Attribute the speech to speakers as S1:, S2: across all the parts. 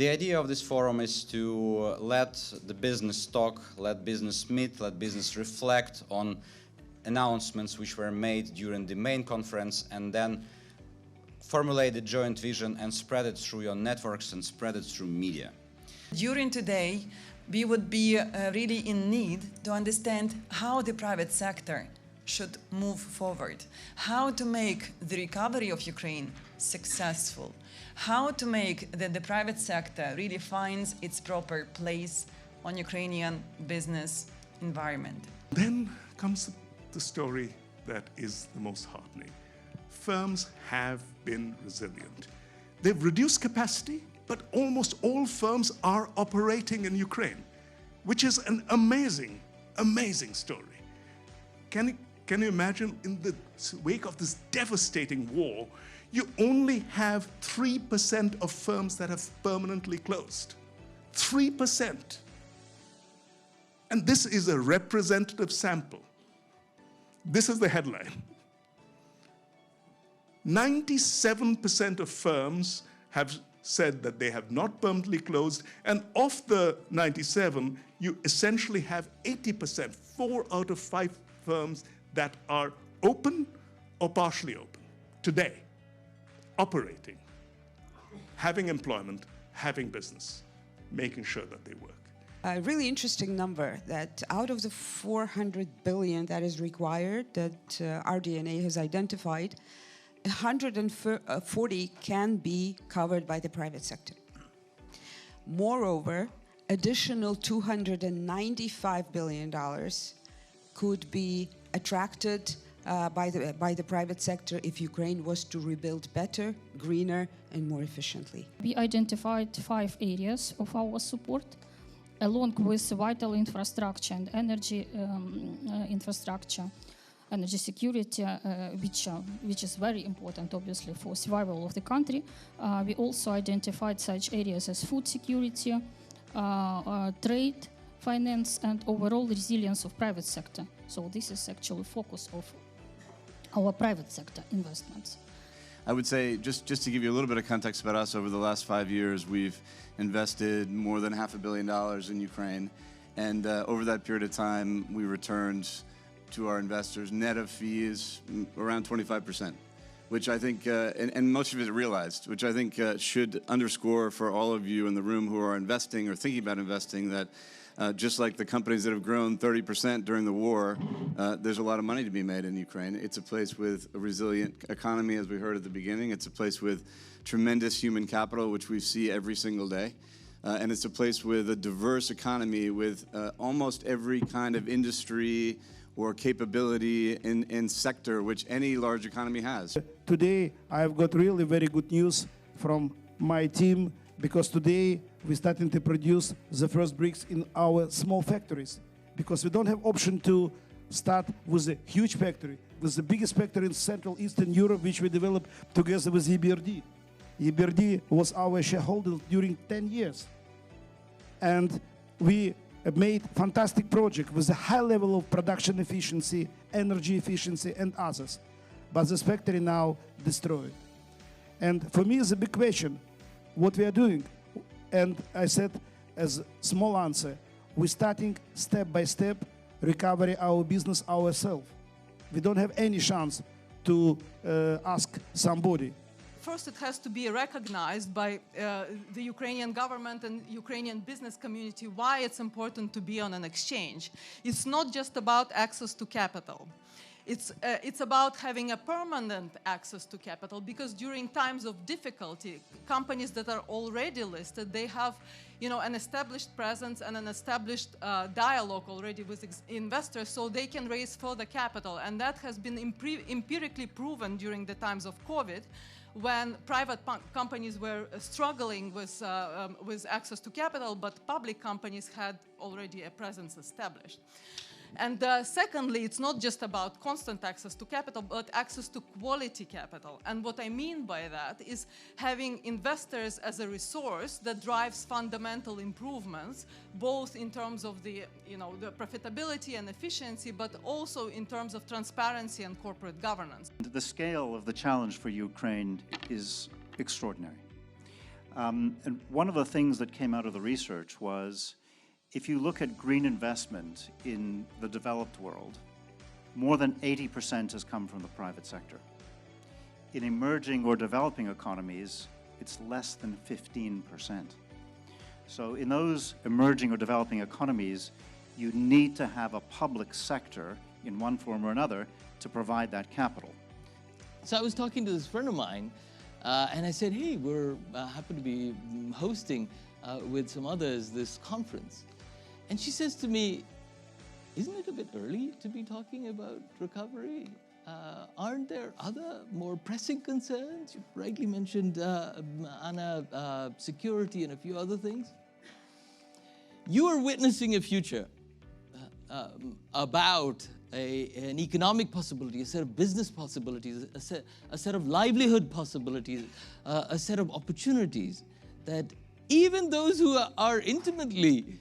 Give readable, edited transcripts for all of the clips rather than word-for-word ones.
S1: The idea of this forum is to let the business talk, let business meet, let business reflect on announcements which were made during the main conference, and then formulate a joint vision and spread it through your networks and spread it through media.
S2: During today, we would be really in need to understand how the private sector should move forward, how to make the recovery of Ukraine successful, how to make that the private sector really finds its proper place on Ukrainian business environment.
S3: Then comes the story that is the most heartening. Firms have been resilient. They've reduced capacity, but almost all firms are operating in Ukraine, which is an amazing, amazing story. Can you imagine, in the wake of this devastating war, you only have 3% of firms that have permanently closed. 3%. And this is a representative sample. This is the headline. 97% of firms have said that they have not permanently closed, and of the 97, you essentially have 80%, 4 out of 5 firms that are open or partially open today, operating, having employment, having business, making sure that they work.
S4: A really interesting number that out of the 400 billion that is required, that RDNA has identified, 140 can be covered by the private sector. Moreover, additional $295 billion could be attracted by the private sector if Ukraine was to rebuild better, greener, and more efficiently.
S5: We identified 5 areas of our support, along with vital infrastructure and energy infrastructure, energy security, which is very important, obviously, for survival of the country. We also identified such areas as food security, trade, finance, and overall resilience of private sector. So this is actually focus of our private sector investments.
S6: I would say, just to give you a little bit of context about us, over the last 5 years, we've invested more than $500 million in Ukraine. And over that period of time, we returned to our investors, net of fees, around 25%, which I think, and most of it realized, which I think should underscore for all of you in the room who are investing or thinking about investing that just like the companies that have grown 30% during the war, there's a lot of money to be made in Ukraine. It's a place with a resilient economy, as we heard at the beginning. It's a place with tremendous human capital, which we see every single day. And it's a place with a diverse economy with almost every kind of industry or capability in sector which any large economy has.
S7: Today, I've got really very good news from my team, because today we're starting to produce the first bricks in our small factories, because we don't have option to start with a huge factory, with the biggest factory in Central Eastern Europe, which we developed together with URBD. URBD was our shareholder during 10 years. And we made fantastic project with a high level of production efficiency, energy efficiency, and others. But this factory now destroyed. And for me, it's a big question, what we are doing. And I said, as a small answer, we're starting step by step recovery our business ourselves. We don't have any chance to ask somebody.
S8: First, it has to be recognized by the Ukrainian government and Ukrainian business community why it's important to be on an exchange. It's not just about access to capital. It's about having a permanent access to capital, because during times of difficulty, companies that are already listed, they have, an established presence and an established dialogue already with investors, so they can raise further capital. And that has been empirically proven during the times of COVID, when private companies were struggling with access to capital, but public companies had already a presence established. And secondly, it's not just about constant access to capital, but access to quality capital. And what I mean by that is having investors as a resource that drives fundamental improvements, both in terms of the profitability and efficiency, but also in terms of transparency and corporate governance.
S9: The scale of the challenge for Ukraine is extraordinary. And one of the things that came out of the research was, if you look at green investment in the developed world, more than 80% has come from the private sector. In emerging or developing economies, it's less than 15%. So in those emerging or developing economies, you need to have a public sector in one form or another to provide that capital.
S10: So I was talking to this friend of mine, and I said, hey, we're happen to be hosting with some others this conference. And she says to me, isn't it a bit early to be talking about recovery? Aren't there other more pressing concerns? You rightly mentioned, Anna, security and a few other things. You are witnessing a future about an economic possibility, a set of business possibilities, a set of livelihood possibilities, a set of opportunities that even those who are intimately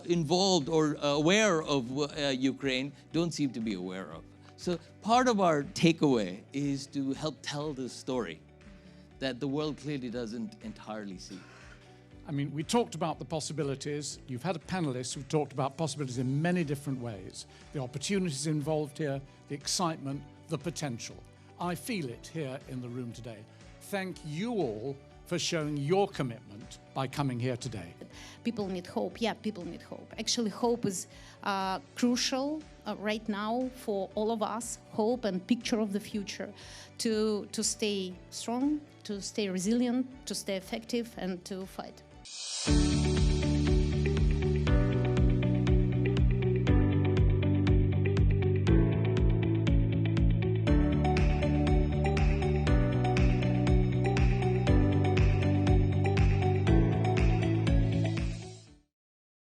S10: involved or aware of Ukraine don't seem to be aware of. So part of our takeaway is to help tell this story that the world clearly doesn't entirely see.
S11: I mean, we talked about the possibilities. You've had a panelist who talked about possibilities in many different ways. The opportunities involved here, the excitement, the potential. I feel it here in the room today. Thank you all for showing your commitment by coming here today.
S12: People need hope. Yeah, people need hope. Actually, hope is crucial right now for all of us. Hope and picture of the future to stay strong, to stay resilient, to stay effective, and to fight.